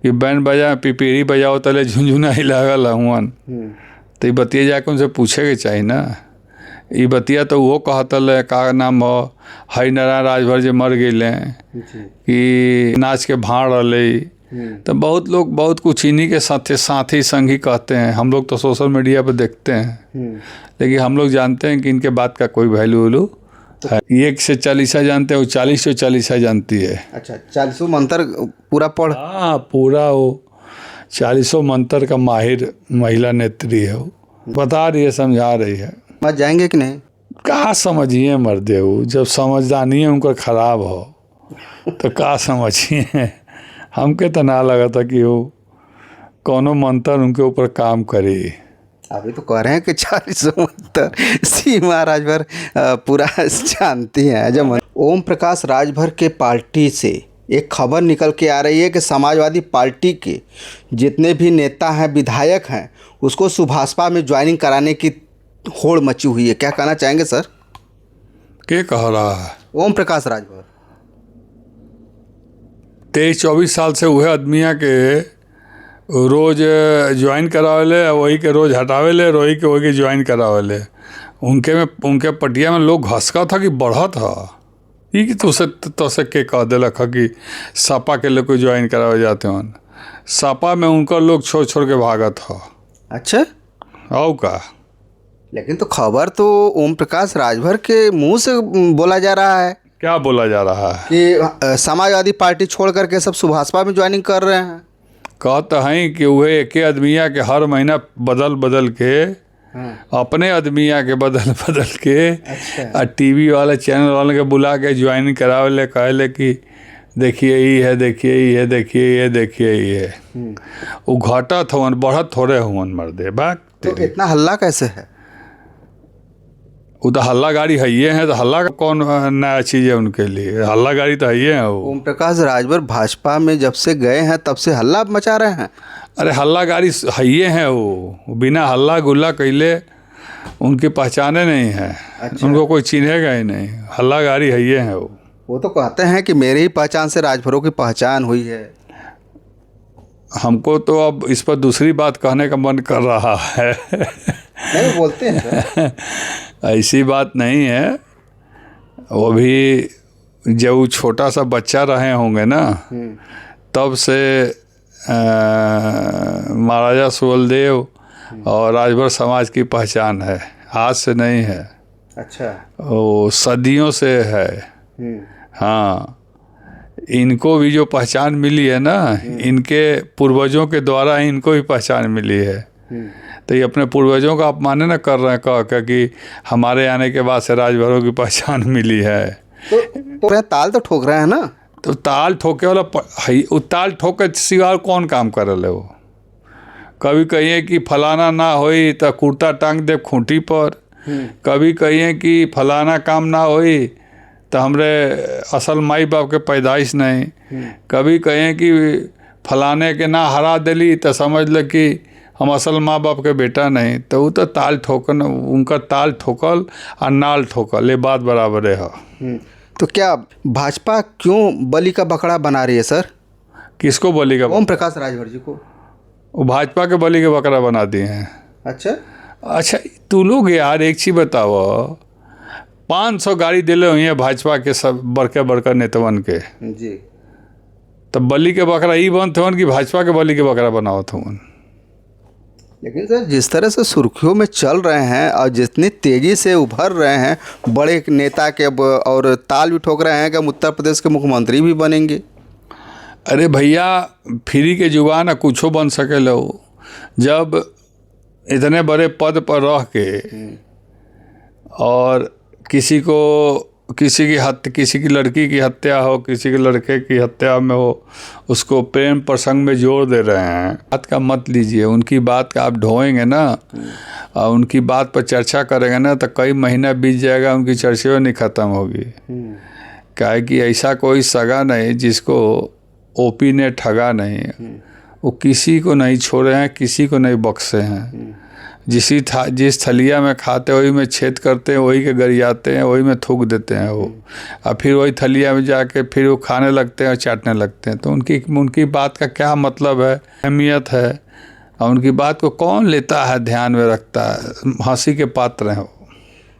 कि बैंड बजा पिपीरी बजाओ तले झुंझुना ही लागल हुअन। तो ये बतिया जाके उनसे पूछे के चाहिए ना। ये बतिया तो वो कहतल का नाम हो हरिनारायण राजभर जे मर गए कि नाच के भाड़ रहे। तो बहुत लोग बहुत कुछ इन्हीं के साथी संगी कहते हैं। हम लोग तो सोशल मीडिया पर देखते हैं, लेकिन हम लोग जानते हैं कि इनके बात का कोई वैल्यू है। 1 से 40 जानते हैं, वो 40 से 40 जानती है। अच्छा, 40 मंत्र पूरा पढ़। हाँ, पूरा वो 40 मंत्र का माहिर महिला नेत्री है। वो बता रही है, समझा रही है। समझ जाएंगे कि नहीं? कहाँ समझिए मर्दे, वो जब समझदानी है उनका खराब हो तो कहाँ समझिए। हमके तो ना लगा था कि वो कोनो मंत्र उनके ऊपर काम करे। अभी तो कह रहे हैं कि 40 मंत्र सीमा राजभर पूरा जानती हैं। जब ओम प्रकाश राजभर के पार्टी से एक खबर निकल के आ रही है कि समाजवादी पार्टी के जितने भी नेता हैं, विधायक हैं, उसको सुभाषपा में ज्वाइनिंग कराने की होड़ मची हुई है। क्या कहना चाहेंगे सर? के कह रहा है? ओम प्रकाश राजभर 23-24 साल से वह आदमिया के रोज ज्वाइन करावेले, वही के रोज हटावेले, वही के ज्वाइन करावेले। उनके पटिया में लोग घसका था कि बढ़ा था। ये कि तुसे के कह दिलक कि सपा के लोग को ज्वाइन करावे जाते हैं। सपा में उनका लोग छोड़ के भागा था। अच्छा, आओ का? लेकिन तो खबर तो ओम प्रकाश राजभर के मुंह से बोला जा रहा है। क्या बोला जा रहा है? कि समाजवादी पार्टी छोड़ करके सब सुभाषपा में ज्वाइनिंग कर रहे हैं। कहते हैं कि वह एक आदमिया के हर महीना बदल के अपने आदमिया के बदल के अच्छा। टीवी वाले चैनल वाले के बुला के ज्वाइनिंग करावे, कहले कि देखिए ये है, देखिए ये, देखिए ये, देखिए ये। वो घटत हुन, बढ़त थोड़े हुन मर्दे बात। तो इतना हल्ला कैसे है? वो तो हल्ला गाड़ी है ये है, तो हल्ला का कौन नया चीज़ है उनके लिए? हल्ला गाड़ी तो है ये है। वो ओम प्रकाश राजभर भाजपा में जब से गए हैं तब से हल्ला मचा रहे हैं। अरे हल्ला गाड़ी है ये है। वो बिना हल्ला गुल्ला कैले उनकी पहचाने नहीं है। अच्छा। उनको कोई चिन्हेगा ही नहीं। हल्ला गाड़ी है ये है। वो तो कहते हैं कि मेरे ही पहचान से राजभरों की पहचान हुई है। हमको तो अब इस पर दूसरी बात कहने का मन कर रहा है। नहीं बोलते हैं सर। ऐसी बात नहीं है। वो भी जब छोटा सा बच्चा रहे होंगे ना, तब से महाराजा सुहेलदेव और राजभर समाज की पहचान है, आज से नहीं है। अच्छा। वो सदियों से है। हाँ, इनको भी जो पहचान मिली है ना, इनके पूर्वजों के द्वारा इनको भी पहचान मिली है। तो ये अपने पूर्वजों का अपमान न कर रहे हैं कह कि हमारे आने के बाद से राजभरों की पहचान मिली है। तो ताल तो ठोक रहे हैं ना। तो ताल ठोके वाला ताल ठोके सिवा कौन काम कर रहे? वो कभी कहिए कि फलाना ना होई तो कुर्ता टांग दे खूंटी पर, कभी कहिए कि फलाना काम ना होई तो हमरे असल माई बाप के पैदाइश नहीं, कभी कहें कि फलाने के ना हरा दिली तो समझ ले कि हम असल माँ बाप के बेटा नहीं। तो वो तो ताल ठोकन, उनका ताल ठोकल और नाल ठोकल, ये बात बराबर है। तो क्या भाजपा क्यों बलि का बकरा बना रही है सर? किसको बलि का? ओम प्रकाश राजभर जी को। वो भाजपा के बलि के बकरा बना दिए हैं। अच्छा, तू लोग यार एक चीज़ बताओ, 500 गाड़ी दिले हुई है भाजपा के सब बड़का नेतवन के जी। तब बलि के बकरा ही बनते होन कि भाजपा के बलि के बकरा बनाओ थे? लेकिन सर जिस तरह से सुर्खियों में चल रहे हैं और जितनी तेज़ी से उभर रहे हैं बड़े नेता के, और ताल भी ठोक रहे हैं कि हम उत्तर प्रदेश के मुख्यमंत्री भी बनेंगे। अरे भैया, फ्री के जुबान कुछ बन सके लो। जब इतने बड़े पद पर रह के और किसी की लड़की की हत्या हो, किसी के लड़के की हत्या में हो, उसको प्रेम प्रसंग में जोड़ दे रहे हैं। बात का मत लीजिए, उनकी बात का आप ढोएंगे ना और उनकी बात पर चर्चा करेंगे ना तो कई महीना बीत जाएगा, उनकी चर्चा नहीं ख़त्म होगी। क्या कि ऐसा कोई सगा नहीं जिसको ओपी ने ठगा नहीं। वो किसी को नहीं छोड़े हैं, किसी को नहीं बख्शे हैं। जिस थलिया में खाते वही में छेद करते हैं, वही के गरियाते हैं, वही में थूक देते हैं वो, और फिर वही थलिया में जाके फिर वो खाने लगते हैं और चाटने लगते हैं। तो उनकी बात का क्या मतलब है, अहमियत है, और उनकी बात को कौन लेता है, ध्यान में रखता है? हंसी के पात्र हैं वो।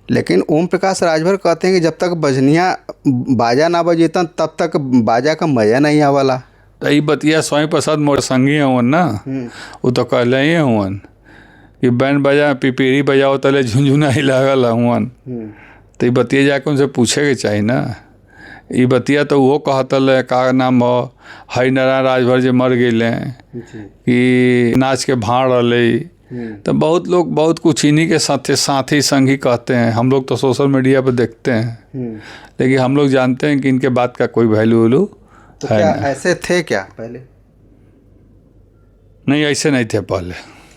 लेकिन ओम प्रकाश राजभर कहते हैं कि जब तक बजनिया बाजा ना बजेता तब तक बाजा का मजा नहीं आवाला। तो ये बतिया स्वामी प्रसाद मोर संगी हुन ना, वो तो कहले ही हुन कि बैंड बजा पिपीरी बजाओ तले झुंझुना ही लागल हुन। तो ये बतिया जाके उनसे पूछे के चाहिए ना। ये बतिया तो वो कहतल का नाम हो, हरि नारायण राजभर जे मर गए कि नाच के भाड़ रहे। तो बहुत लोग बहुत कुछ इन्हीं के साथी संगी कहते हैं। हम लोग तो सोशल मीडिया पर देखते हैं, लेकिन हम लोग जानते हैं कि इनके बात का कोई वैल्यू तो क्या ऐसे थे क्या पहले? नहीं, ऐसे नहीं थे पहले।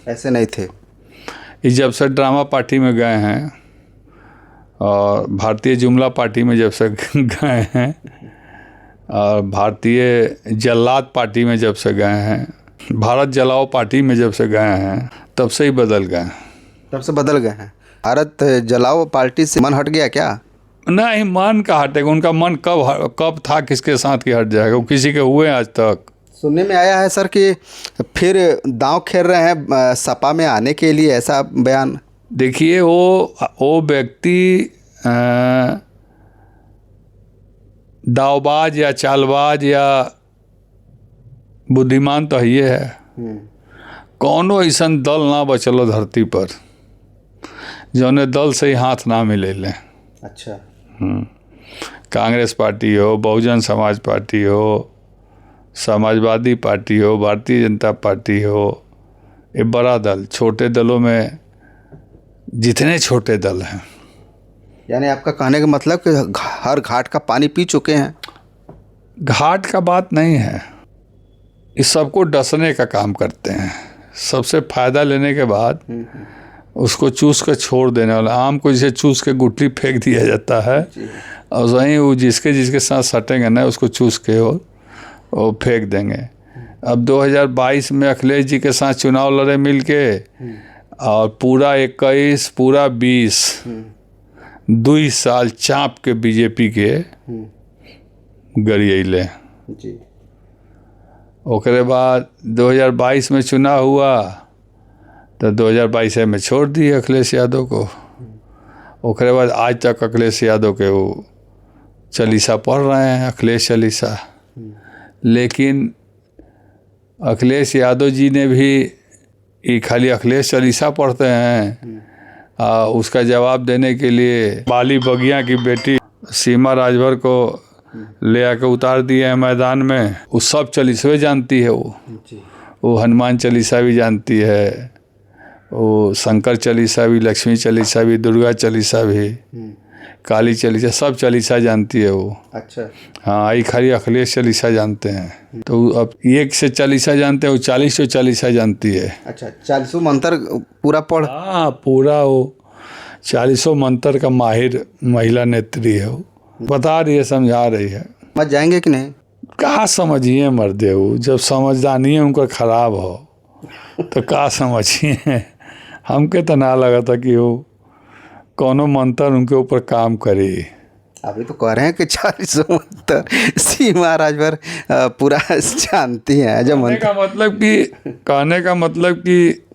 ऐसे नहीं थे। ये जब से ड्रामा पार्टी में गए हैं और भारतीय जुमला पार्टी में जब से गए हैं और भारतीय जल्लाद पार्टी में जब से गए हैं, भारत जलाओ पार्टी में जब से गए हैं, तब से ही बदल गए। तब से बदल गए हैं। भारत जलाओ पार्टी से मन हट गया क्या? नहीं, मन का हटेगा। उनका मन कब था किसके साथ की हट जाएगा? वो किसी के हुए आज तक? सुनने में आया है सर कि फिर दांव खेल रहे हैं सपा में आने के लिए, ऐसा बयान। देखिए, वो व्यक्ति दावबाज या चालबाज या बुद्धिमान तो ये है। कौनो ऐसा दल ना बचलो धरती पर जौने दल से ही हाथ ना मिले लें। अच्छा। कांग्रेस पार्टी हो, बहुजन समाज पार्टी हो, समाजवादी पार्टी हो, भारतीय जनता पार्टी हो, ये बड़ा दल। छोटे दलों में जितने छोटे दल हैं, यानी आपका कहने का मतलब कि हर घाट का पानी पी चुके हैं। घाट का बात नहीं है, इस सबको डसने का काम करते हैं। सबसे फायदा लेने के बाद उसको चूस कर छोड़ देने वाला। आम को जैसे चूस के गुठली फेंक दिया जाता है, और वहीं वो जिसके साथ सटेंगे ना उसको चूस के वो फेंक देंगे। अब 2022 में अखिलेश जी के साथ चुनाव लड़े मिल के, और पूरा 21 पूरा 20 2 साल चाँप के बीजेपी के गरियले। ओकरे बाद 2022 में चुनाव हुआ तो 2022 में छोड़ दिए अखिलेश यादव को। ओकरे बाद आज तक अखिलेश यादव के वो चालीसा पढ़ रहे हैं, अखिलेश चालीसा। लेकिन अखिलेश यादव जी ने भी ये खाली अखिलेश चालीसा पढ़ते हैं, उसका जवाब देने के लिए बाली बगिया की बेटी सीमा राजभर को ले आके उतार दिए हैं मैदान में। वो सब चालीसवे जानती है। वो हनुमान चालीसा भी जानती है, वो शंकर चालीसा भी, लक्ष्मी चालीसा भी, दुर्गा चालीसा भी, काली चालीसा, सब चालीसा जानती है वो। अच्छा। हाँ, ये खाली अखिलेश चालीसा जानते हैं। तो अब 1 से चालीसा जानते हैं, वो 40 चालीसा जानती है। अच्छा, 40 मंत्र पूरा पढ़। हाँ, पूरा वो 40 मंत्र का माहिर महिला नेत्री है। वो बता रही है, समझा रही है। समझ जाएंगे कि नहीं? कहाँ समझिए मर्दे, वो जब समझदानी है उनका खराब हो तो कहाँ समझिए। हमके तो ना लगा था कि वो कोनो मंत्र उनके ऊपर काम करे। अभी तो कह रहे हैं कि 40 मंत्र सीमा राजभर पूरा जानती हैं। जब कहने का मतलब कि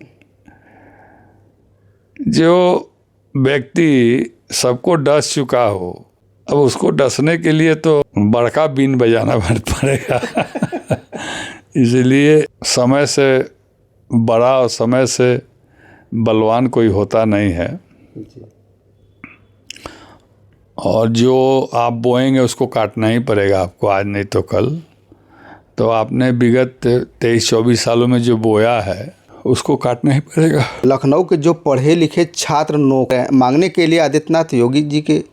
जो व्यक्ति सबको डस चुका हो, अब उसको डसने के लिए तो बड़का बीन बजाना पड़ेगा। इसलिए समय से बड़ा और समय से बलवान कोई होता नहीं है। और जो आप बोएंगे उसको काटना ही पड़ेगा आपको, आज नहीं तो कल। तो आपने विगत 23-24 सालों में जो बोया है उसको काटना ही पड़ेगा। लखनऊ के जो पढ़े लिखे छात्र नौकरी मांगने के लिए आदित्यनाथ योगी जी के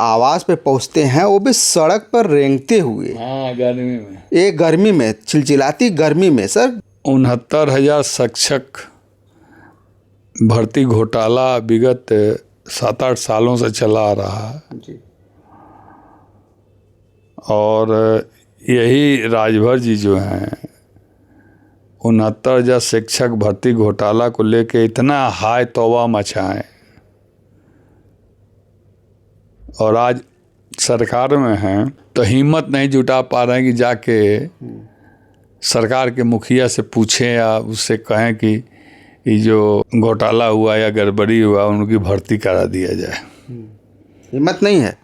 आवास पे पहुंचते हैं, वो भी सड़क पर रेंगते हुए। हाँ, गर्मी में, एक गर्मी में, चिलचिलाती गर्मी में सर। 69,000 शिक्षक भर्ती घोटाला विगत 7-8 सालों से चला आ रहा है जी। और यही राजभर जी जो हैं 69,000 शिक्षक भर्ती घोटाला को लेके इतना हाय तौबा मचाएं और आज सरकार में हैं तो हिम्मत नहीं जुटा पा रहे हैं कि जाके सरकार के मुखिया से पूछें या उससे कहें कि ये जो घोटाला हुआ या गड़बड़ी हुआ उनकी भर्ती करा दिया जाए। हिम्मत नहीं है।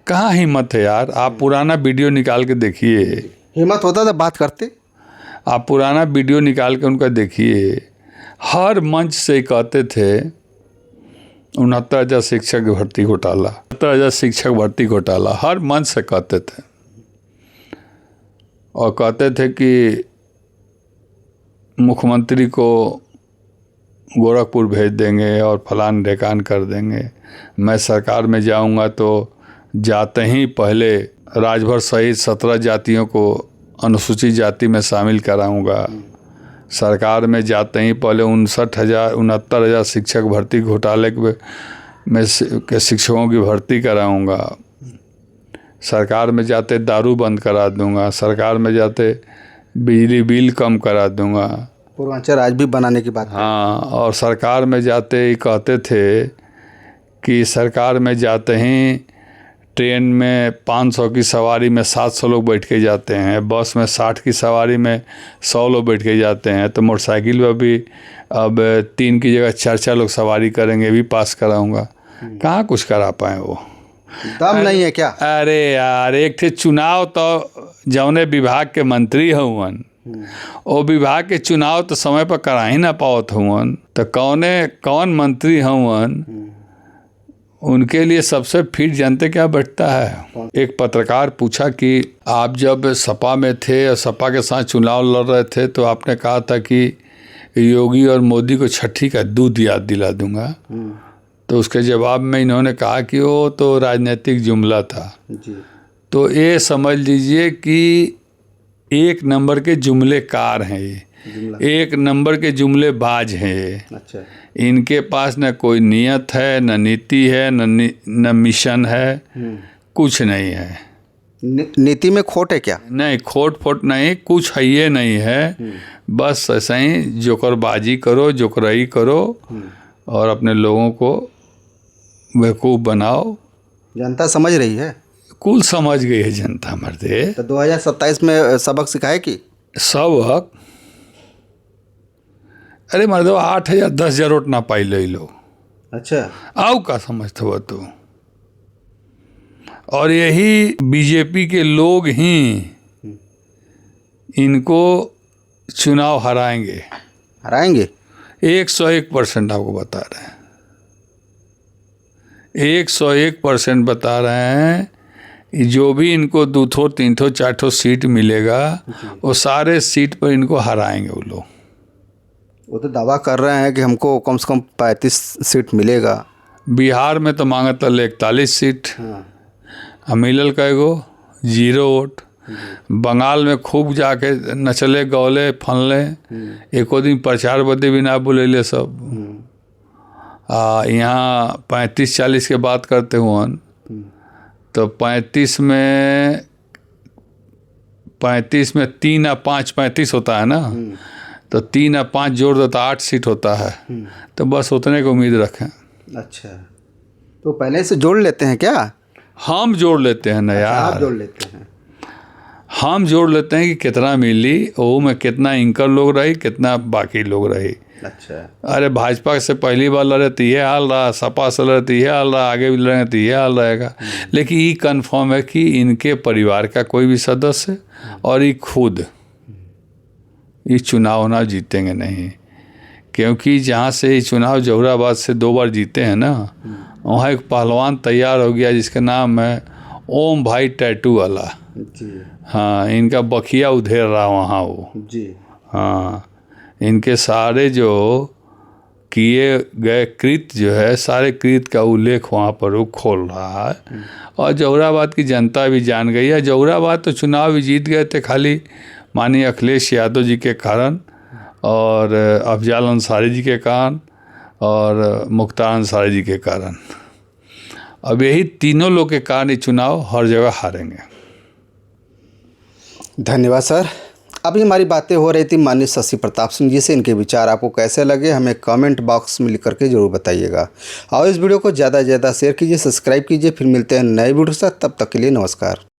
कहाँ हिम्मत है यार, आप पुराना वीडियो निकाल के देखिए। हिम्मत होता तो बात करते। आप पुराना वीडियो निकाल के उनका देखिए, हर मंच से कहते थे 69,000 शिक्षक भर्ती घोटाला, 69,000 शिक्षक भर्ती घोटाला, हर मंच से कहते थे। और कहते थे कि मुख्यमंत्री को गोरखपुर भेज देंगे और फलान ढेकान कर देंगे। मैं सरकार में जाऊंगा तो जाते ही पहले राजभर सहित 17 जातियों को अनुसूचित जाति में शामिल कराऊंगा। सरकार में जाते ही पहले 69,000 शिक्षक भर्ती घोटाले में के शिक्षकों की भर्ती कराऊंगा। सरकार में जाते दारू बंद करा दूंगा। सरकार में जाते बिजली बिल कम करा दूंगा। पूर्वांचल राज्य भी बनाने की बात। हाँ, और सरकार में जाते ही कहते थे कि सरकार में जाते ही ट्रेन में 500 की सवारी में 700 लोग बैठ के जाते हैं, बस में 60 की सवारी में 100 लोग बैठ के जाते हैं, तो मोटरसाइकिल में भी अब 3 की जगह 4 लोग सवारी करेंगे, भी पास कराऊंगा। कहाँ कुछ करा पाए वो, दम नहीं है क्या? अरे यार, एक थे चुनाव तो जौने विभाग के मंत्री हुवन, वो विभाग के चुनाव तो समय पर करा ही ना पावत हुवन, तो कौन मंत्री हुवन उनके लिए सबसे फिट जानते क्या बैठता है। एक पत्रकार पूछा कि आप जब सपा में थे और सपा के साथ चुनाव लड़ रहे थे तो आपने कहा था कि योगी और मोदी को छठी का दूध याद दिला दूंगा। तो उसके जवाब में इन्होंने कहा कि वो तो राजनीतिक जुमला था जी। तो ये समझ लीजिए कि एक नंबर के जुमलेकार हैं ये, एक नंबर के जुमलेबाज हैं ये। अच्छा। इनके पास न कोई नियत है, न नीति है, न मिशन है, कुछ नहीं है। नीति में खोट है क्या? नहीं, खोट फोट नहीं, कुछ है ये नहीं है। बस ऐसे ही जोकरबाजी करो, जोकराई करो और अपने लोगों को बेवकूफ़ बनाओ। जनता समझ रही है, कुल समझ गई है जनता मर्दे। तो 2027 में सबक सिखाए कि सबक, अरे मर्दो 8,000 10,000 वोट ना पाई ले लो। अच्छा। आओ का समझते हो तू। और यही बीजेपी के लोग ही इनको चुनाव हराएंगे। 101% आपको बता रहे हैं, 101% बता रहे हैं। जो भी इनको 2 3 4 सीट मिलेगा वो सारे सीट पर इनको हराएंगे वो लोग। वो तो दावा कर रहे हैं कि हमको कम से कम 35 सीट मिलेगा। बिहार में तो मांगता 41 सीट, मिलल कएगो 0 वोट। बंगाल में खूब जाके नचले गौले फनले, एको दिन प्रचार बदे भी ना बुलेले सब। यहाँ 35-40 के बात करते हुए तो 35 में 3 या 5, 35 होता है ना, तो 3 या 5 जोड़ दो तो 8 सीट होता है। तो बस उतने को उम्मीद रखें। अच्छा, तो पहले से जोड़ लेते हैं क्या? हम जोड़ लेते हैं ना यार। आप जोड़ लेते हैं? हम जोड़ लेते हैं कि कितना मिली, वो में कितना इंकर लोग रही, कितना बाकी लोग रही। अच्छा। अरे भाजपा से पहली बार लड़े तो ये हाल रहा, सपा से लड़े तो ये हाल रहा, आगे भी लड़े तो ये हाल रहेगा। लेकिन ये कन्फर्म है कि इनके परिवार का कोई भी सदस्य और ये खुद ये चुनाव ना जीतेंगे नहीं। क्योंकि जहाँ से ये चुनाव जौहराबाद से 2 बार जीते हैं ना, वहाँ एक पहलवान तैयार हो गया जिसका नाम है ओम भाई टैटू वाला जी। हाँ, इनका बखिया उधेर रहा वहाँ वो जी। हाँ, इनके सारे जो किए गए कृत जो है, सारे कृत का उल्लेख वहाँ पर वो खोल रहा है। और जौहराबाद की जनता भी जान गई है। जौहराबाद तो चुनाव भी जीत गए थे खाली माननीय अखिलेश यादव जी के कारण और अफजाल अंसारी जी के कारण और मुख्तार अंसारी जी के कारण। अब यही तीनों लोग के कारण ये चुनाव हर जगह हारेंगे। धन्यवाद सर, अभी हमारी बातें हो रही थी माननीय शशि प्रताप सिंह जी से। इनके विचार आपको कैसे लगे हमें कमेंट बॉक्स में लिख करके जरूर बताइएगा। और इस वीडियो को ज़्यादा से ज़्यादा शेयर कीजिए, सब्सक्राइब कीजिए। फिर मिलते हैं नए वीडियो के साथ, तब तक के लिए नमस्कार।